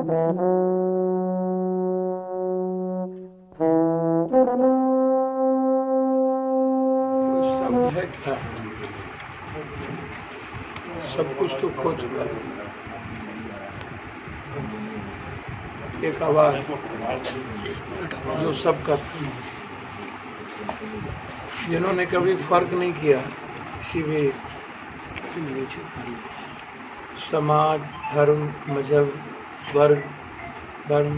शब्द है क्या? सब कुछ तो खो चुका है। एक आवाज जो सबका था, जिन्होंने कभी फर्क नहीं किया किसी भी समाज, धर्म, मजहब, वर्ग, धर्म,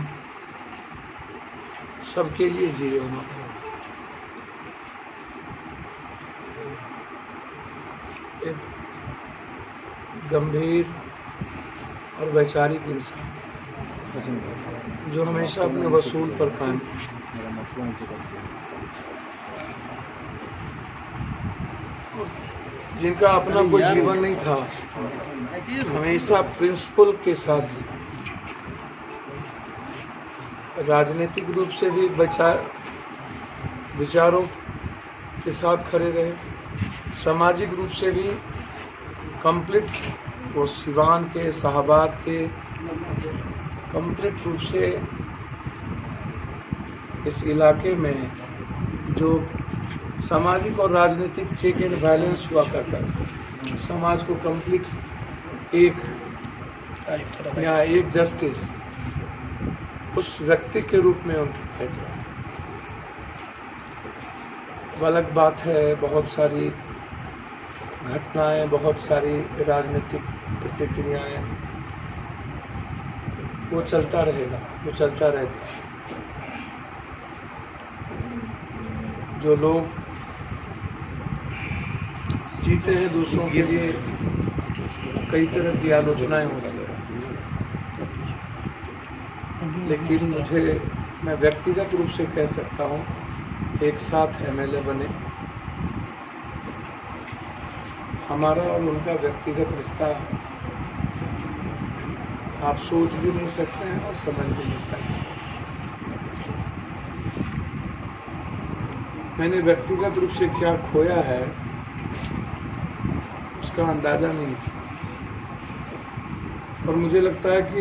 सबके लिए जिए उन्होंने। एक गंभीर और वैचारिक इंसान जो हमेशा अपने वसूल पर कायम, जिनका अपना कोई जीवन नहीं था, हमेशा प्रिंसिपल के साथ, राजनीतिक रूप से भी विचारों के साथ खड़े रहे, सामाजिक रूप से भी कंप्लीट, वो सिवान के शाहबाद के कंप्लीट रूप से इस इलाके में जो सामाजिक और राजनीतिक चेक एंड बैलेंस हुआ करता था, समाज को कंप्लीट एक जस्टिस, उस व्यक्ति के रूप में उनकी पहचान। अलग बात है, बहुत सारी घटनाएं, बहुत सारी राजनीतिक प्रतिक्रियाएं, वो चलता रहेगा, वो चलता रहता है। जो लोग जीते हैं दूसरों के लिए, कई तरह की आलोचनाएं होती हैं, लेकिन मैं व्यक्तिगत रूप से कह सकता हूँ, एक साथ एमएलए बने, हमारा और उनका व्यक्तिगत रिश्ता आप सोच भी नहीं सकते हैं और समझ भी नहीं सकते। मैंने व्यक्तिगत रूप से क्या खोया है उसका अंदाजा नहीं, और मुझे लगता है कि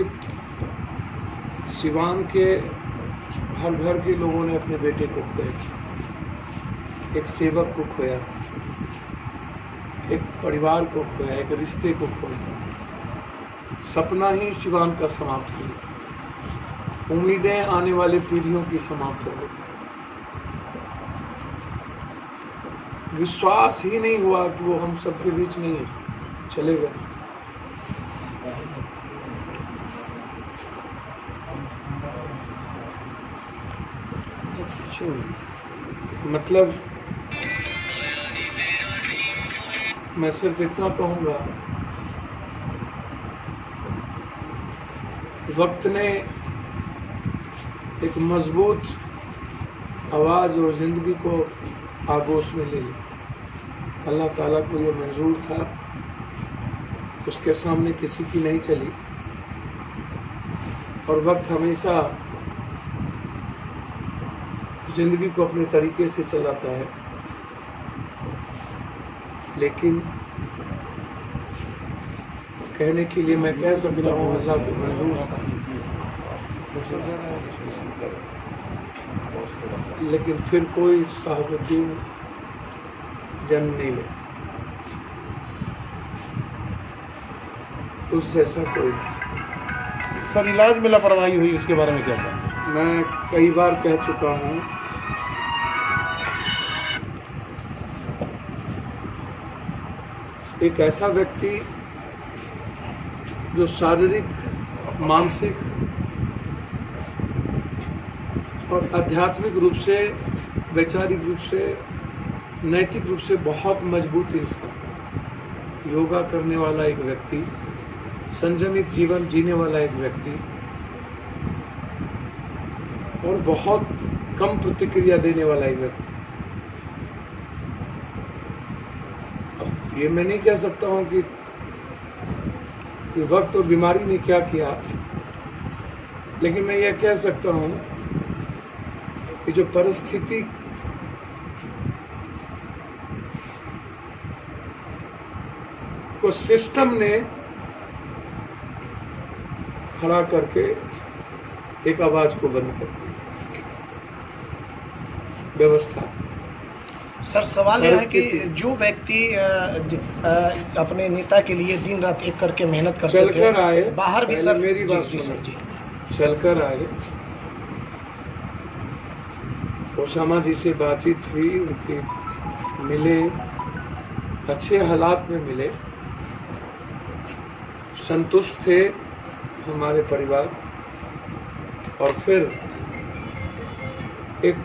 सिवान के हर घर के लोगों ने अपने बेटे को खोया, एक सेवक को खोया, एक परिवार को खोया, एक रिश्ते को खोया। सपना ही सिवान का समाप्त हो गया, उम्मीदें आने वाली पीढ़ियों की समाप्त हो गई, विश्वास ही नहीं हुआ कि वो हम सबके बीच नहीं है, चले गए। मतलब मैं सिर्फ इतना कहूंगा, वक्त ने एक मजबूत आवाज और जिंदगी को आगोश में ले लिया। अल्लाह ताला को ये मंजूर था, उसके सामने किसी की नहीं चली, और वक्त हमेशा जिंदगी को अपने तरीके से चलाता है, लेकिन कहने के लिए मैं कह सकता हूँ अल्लाह को मंजूर था, लेकिन फिर कोई साहबुद्दीन जन्म नहीं ले, उस जैसा कोई। सर, इलाज में लापरवाही हुई, उसके बारे में क्या था? मैं कई बार कह चुका हूँ, एक ऐसा व्यक्ति जो शारीरिक, मानसिक और आध्यात्मिक रूप से, वैचारिक रूप से, नैतिक रूप से बहुत मजबूत इंसान, योगा करने वाला एक व्यक्ति, संयमित जीवन जीने वाला एक व्यक्ति, और बहुत कम प्रतिक्रिया देने वाला एक व्यक्ति। अब ये मैं नहीं कह सकता हूं कि वक्त और बीमारी ने क्या किया, लेकिन मैं यह कह सकता हूं कि जो परिस्थिति को सिस्टम ने खड़ा करके एक आवाज को बंद कर दिया। व्यवस्था। सर सवाल यह है कि जो व्यक्ति अपने नेता के लिए दिन रात एक करके मेहनत करते चलकर थे, आए, बाहर भी सर मेरी बात जी सुनो। सर जी चलकर आए, ओसामा जी से बातचीत हुई, उनकी मिले, अच्छे हालात में मिले, संतुष्ट थे हमारे परिवार। और फिर एक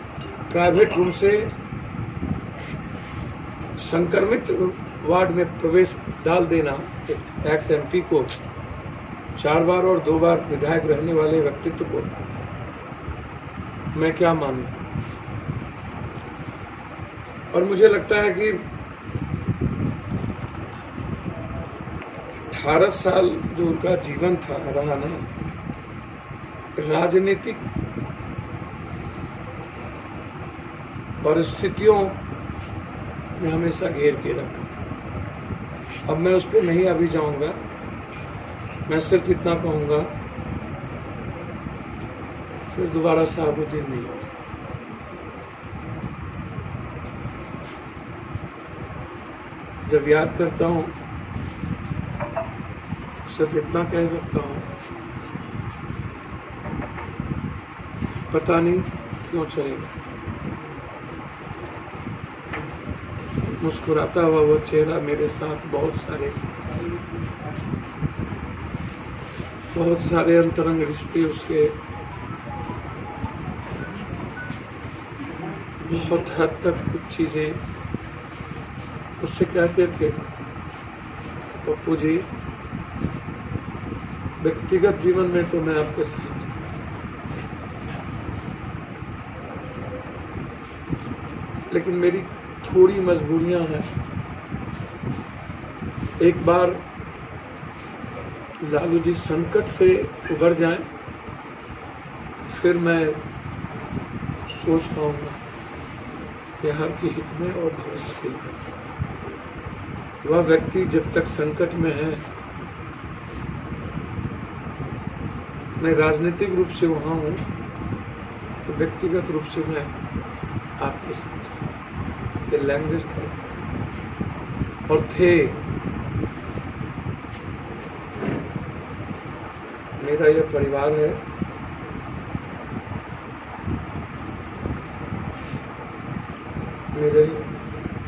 प्राइवेट रूम से संक्रमित वार्ड में प्रवेश डाल देना एक एक्स एमपी को, 4 बार और 2 बार विधायक रहने वाले व्यक्तित्व को, मैं क्या मानूं। और मुझे लगता है कि 18 साल जो उनका जीवन था रहा ना, राजनीतिक परिस्थितियों में हमेशा घेर के रखा। अब मैं उस पर नहीं अभी जाऊंगा, मैं सिर्फ इतना कहूंगा, फिर दोबारा शहाबुद्दीन नहीं होगा। जब याद करता हूं सिर्फ इतना कह सकता हूं, पता नहीं क्यों चलेगा। मुस्कुराता हुआ वो चेहरा मेरे साथ बहुत सारे अंतरंग रिश्ते, उसके बहुत हद तक कुछ चीजें उससे कहते थे, पप्पू जी व्यक्तिगत जीवन में तो मैं आपके साथ, लेकिन मेरी थोड़ी मजबूरियां हैं। एक बार लालू जी संकट से उबर जाएं, फिर मैं सोच पाऊंगा बिहार के हित में और भविष्य के लिए। वह व्यक्ति जब तक संकट में है, मैं राजनीतिक रूप से वहां हूं, तो व्यक्तिगत रूप से मैं आपके साथ हूं। ये लैंग्वेज था और थे। मेरा यह परिवार है,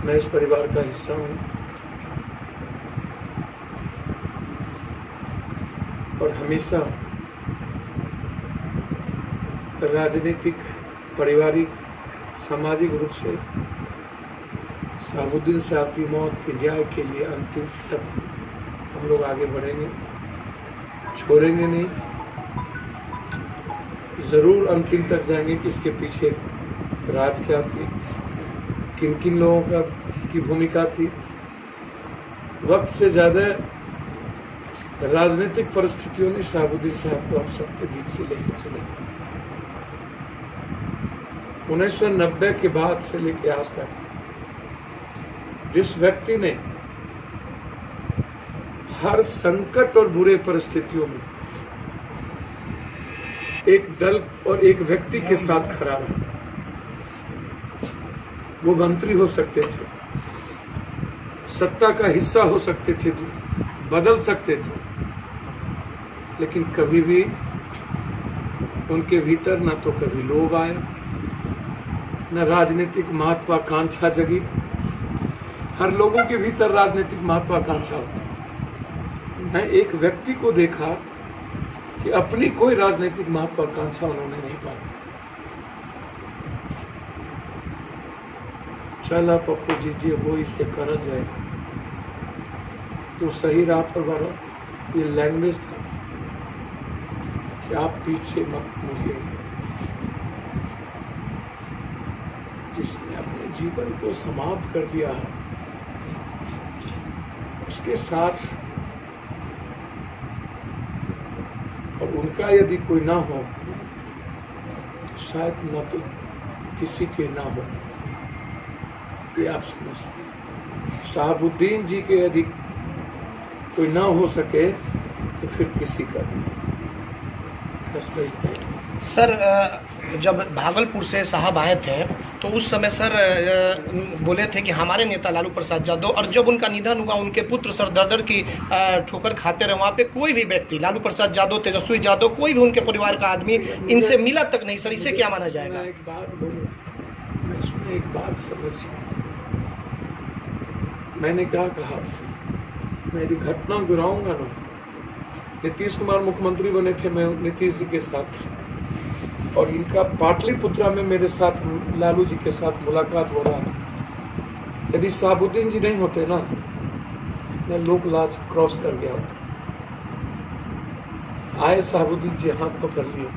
मैं इस परिवार का हिस्सा हूं, और हमेशा राजनीतिक, पारिवारिक, सामाजिक रूप से शहाबुद्दीन साहब की मौत के न्याय के लिए अंतिम तक हम लोग आगे बढ़ेंगे, छोड़ेंगे नहीं, जरूर अंतिम तक जाएंगे कि इसके पीछे राज क्या थी, किन किन लोगों की भूमिका थी। वक्त से ज्यादा राजनीतिक परिस्थितियों ने शहाबुद्दीन साहब को हम सबके बीच से लेकर चले। 1990 के बाद से लेकर आज तक जिस व्यक्ति ने हर संकट और बुरे परिस्थितियों में एक दल और एक व्यक्ति के साथ खड़ा रहा, वो मंत्री हो सकते थे, सत्ता का हिस्सा हो सकते थे, बदल सकते थे, लेकिन कभी भी उनके भीतर न तो कभी लोभ आए, न राजनीतिक महत्वाकांक्षा जगी। हर लोगों के भीतर राजनीतिक महत्वाकांक्षा होती है। मैं एक व्यक्ति को देखा कि अपनी कोई राजनीतिक महत्वाकांक्षा उन्होंने नहीं पाई। चला पप्पू जी जी हो इसे कर जाए तो सही राह पर बढ़ो। ये लैंग्वेज था कि आप पीछे मत मुड़िए। जिसने अपने जीवन को समाप्त कर दिया है, उसके साथ और उनका यदि कोई ना हो तो शायद न तो किसी के ना हो। ये आप समझ। शहाबुद्दीन जी के यदि कोई ना हो सके तो फिर किसी का नहीं। तस्वीर। सर जब भागलपुर से साहब आए थे तो उस समय सर बोले थे कि हमारे नेता लालू प्रसाद यादव, और जब उनका निधन हुआ उनके पुत्र सर दर की ठोकर खाते रहे। वहाँ पे कोई भी व्यक्ति, लालू प्रसाद यादव, तेजस्वी यादव, कोई भी उनके परिवार का आदमी इनसे मिला तक नहीं। सर इसे क्या माना जाएगा? एक बात बोलूं, मैं इसमें एक बात समझिए, मैंने क्या कहा, मैं यदि घटना गिराऊंगा ना, नीतीश कुमार मुख्यमंत्री बने थे मैं नीतीश जी के साथ, और इनका पाटलिपुत्रा में मेरे साथ लालू जी के साथ मुलाकात हो रहा है। यदि शहाबुद्दीन जी नहीं होते ना, मैं लोकलाज क्रॉस कर गया होता। आए शहाबुद्दीन जी, हाथ पकड़ लिए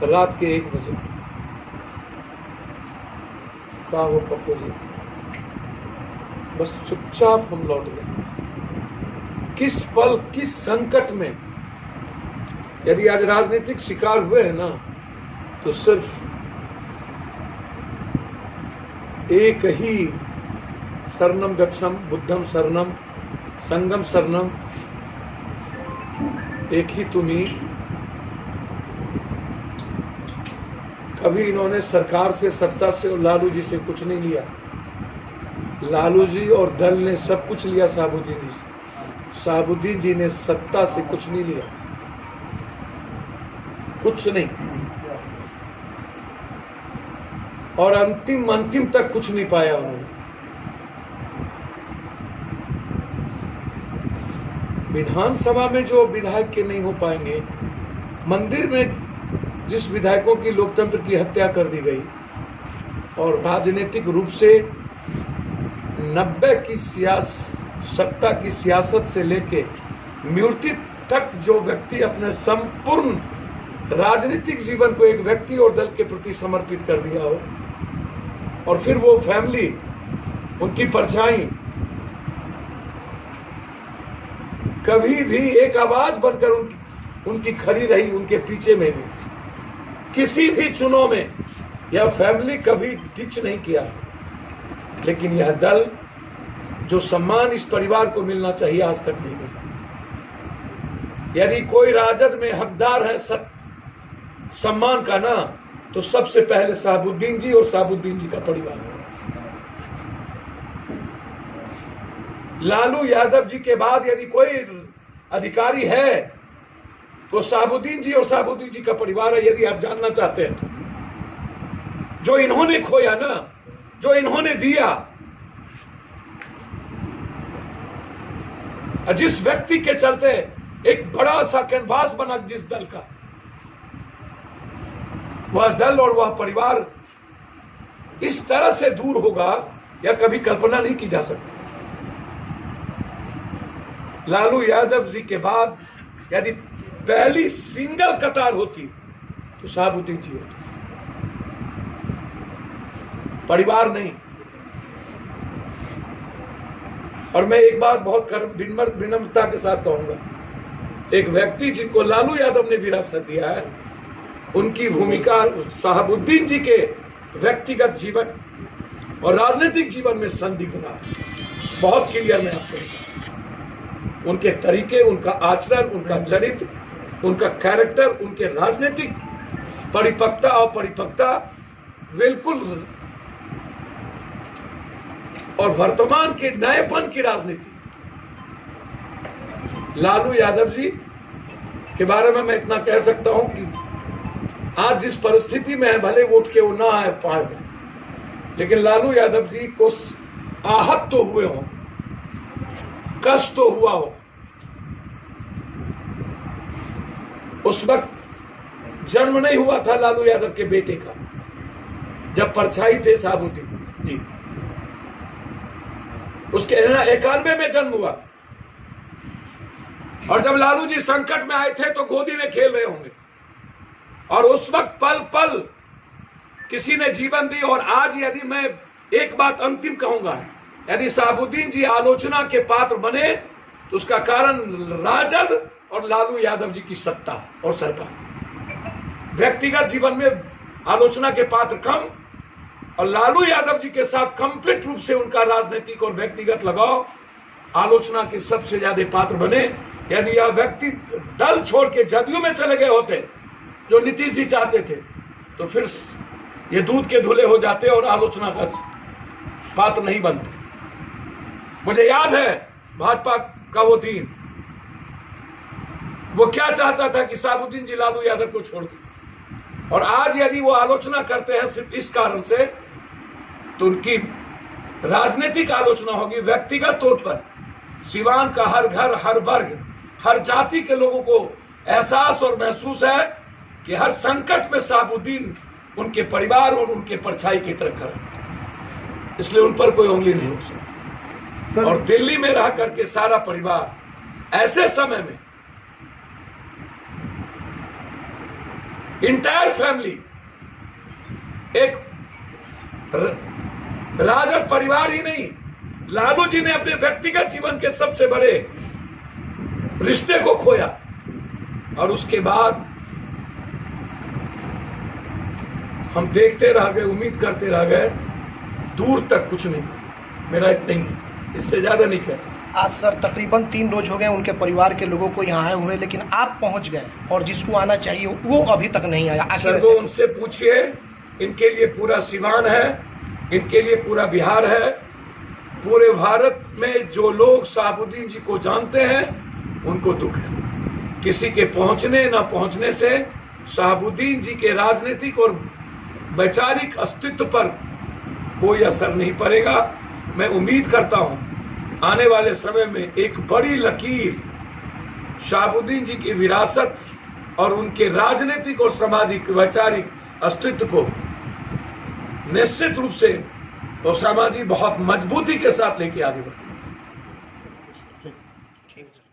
रात के 1 बजे। क्या हो पप्पू जी, बस चुपचाप हम लौट गए। किस पल, किस संकट में, यदि आज राजनीतिक शिकार हुए हैं ना, तो सिर्फ एक ही शरणम गच्छम बुद्धम शरणम संगम शरणम, एक ही तुम्ही। कभी इन्होंने सरकार से, सत्ता से और लालू जी से कुछ नहीं लिया। लालू जी और दल ने सब कुछ लिया शहाबुद्दीन जी से, शहाबुद्दीन जी ने सत्ता से कुछ नहीं लिया, कुछ नहीं, और अंतिम तक कुछ नहीं पाया उन्होंने। विधानसभा में जो विधायक के नहीं हो पाएंगे, मंदिर में जिस विधायकों की लोकतंत्र की हत्या कर दी गई, और राजनीतिक रूप से 90 की सत्ता की सियासत से लेके मृत्यु तक जो व्यक्ति अपने संपूर्ण राजनीतिक जीवन को एक व्यक्ति और दल के प्रति समर्पित कर दिया हो, और फिर वो फैमिली, उनकी परछाई कभी भी एक आवाज बनकर उनकी खड़ी रही, उनके पीछे में भी किसी भी चुनाव में यह फैमिली कभी डिच नहीं किया। लेकिन यह दल, जो सम्मान इस परिवार को मिलना चाहिए, आज तक नहीं मिला। यदि कोई राजद में हकदार है सम्मान का ना, तो सबसे पहले शहाबुद्दीन जी और शहाबुद्दीन जी का परिवार है। लालू यादव जी के बाद यदि कोई अधिकारी है तो शहाबुद्दीन जी और शहाबुद्दीन जी का परिवार है। यदि आप जानना चाहते हैं तो जो इन्होंने खोया ना, जो इन्होंने दिया, जिस व्यक्ति के चलते एक बड़ा सा कैनवास बना जिस दल का, वह दल और वह परिवार इस तरह से दूर होगा, यह कभी कल्पना नहीं की जा सकती। लालू यादव जी के बाद यदि पहली सिंगल कतार होती तो शहाबुद्दीन जी होते, परिवार नहीं। और मैं एक बात बहुत विनम्रता के साथ कहूंगा, एक व्यक्ति जिनको लालू यादव ने विरासत दिया है, उनकी भूमिका शहाबुद्दीन जी के व्यक्तिगत जीवन और राजनीतिक जीवन में संदिग्ध रहा। बहुत क्लियर मैं आपको बताऊं, उनके तरीके, उनका आचरण, उनका चरित्र, उनका कैरेक्टर, उनके राजनीतिक परिपक्वता और परिपक्वता बिल्कुल, और वर्तमान के नएपन की राजनीति। लालू यादव जी के बारे में मैं इतना कह सकता हूं कि आज जिस परिस्थिति में है, भले वोट के वो ना आ पाए, लेकिन लालू यादव जी को आहत तो हुए हो, कष्ट तो हुआ हो। उस वक्त जन्म नहीं हुआ था लालू यादव के बेटे का, जब परछाई थे शहाबुद्दीन जी। उसके 91 में जन्म हुआ, और जब लालू जी संकट में आए थे तो गोदी में खेल रहे होंगे, और उस वक्त पल पल किसी ने जीवन दी। और आज यदि मैं एक बात अंतिम कहूंगा, यदि शहाबुद्दीन जी आलोचना के पात्र बने तो उसका कारण राजद और लालू यादव जी की सत्ता और सरकार। व्यक्तिगत जीवन में आलोचना के पात्र कम, और लालू यादव जी के साथ कंप्लीट रूप से उनका राजनीतिक और व्यक्तिगत लगाव आलोचना के सबसे ज्यादा पात्र बने। यदि यह व्यक्ति दल छोड़ के जदयू में चले गए होते जो नीतीश जी चाहते थे, तो फिर ये दूध के धुले हो जाते और आलोचना का पात्र नहीं बनते। मुझे याद है भाजपा का वो दिन, वो क्या चाहता था कि शहाबुद्दीन जी लालू यादव को छोड़ दे, और आज यदि वो आलोचना करते हैं सिर्फ इस कारण से, तो उनकी राजनीतिक आलोचना होगी। व्यक्तिगत तौर पर सिवान का हर घर, हर वर्ग, हर जाति के लोगों को एहसास और महसूस है कि हर संकट में शहाबुद्दीन उनके परिवार और उनके परछाई की तरह खड़ा, इसलिए उन पर कोई उंगली नहीं हो सकती। और दिल्ली में रह करके सारा परिवार ऐसे समय में, इंटायर फैमिली, एक राजद परिवार ही नहीं, लालू जी ने अपने व्यक्तिगत जीवन के सबसे बड़े रिश्ते को खोया, और उसके बाद हम देखते रह गए, उम्मीद करते रह गए, दूर तक कुछ नहीं। मेरा इतना ही, इससे ज्यादा नहीं कह सकता। आज सर तकरीबन 3 रोज हो गए उनके परिवार के लोगों को यहाँ आए हुए, लेकिन आप पहुंच गए और जिसको आना चाहिए वो अभी तक नहीं आया। आखिर वो उनसे पूछिए, इनके लिए पूरा सिवान है, इनके लिए पूरा बिहार है, पूरे भारत में जो लोग शहाबुद्दीन जी को जानते हैं उनको दुख है। किसी के पहुंचने न पहुंचने से शहाबुद्दीन जी के राजनीतिक और वैचारिक अस्तित्व पर कोई असर नहीं पड़ेगा। मैं उम्मीद करता हूं आने वाले समय में एक बड़ी लकीर शहाबुद्दीन जी की विरासत और उनके राजनीतिक और सामाजिक वैचारिक अस्तित्व को निश्चित रूप से और सामाजिक बहुत मजबूती के साथ लेके आगे बढ़े। ठीक है।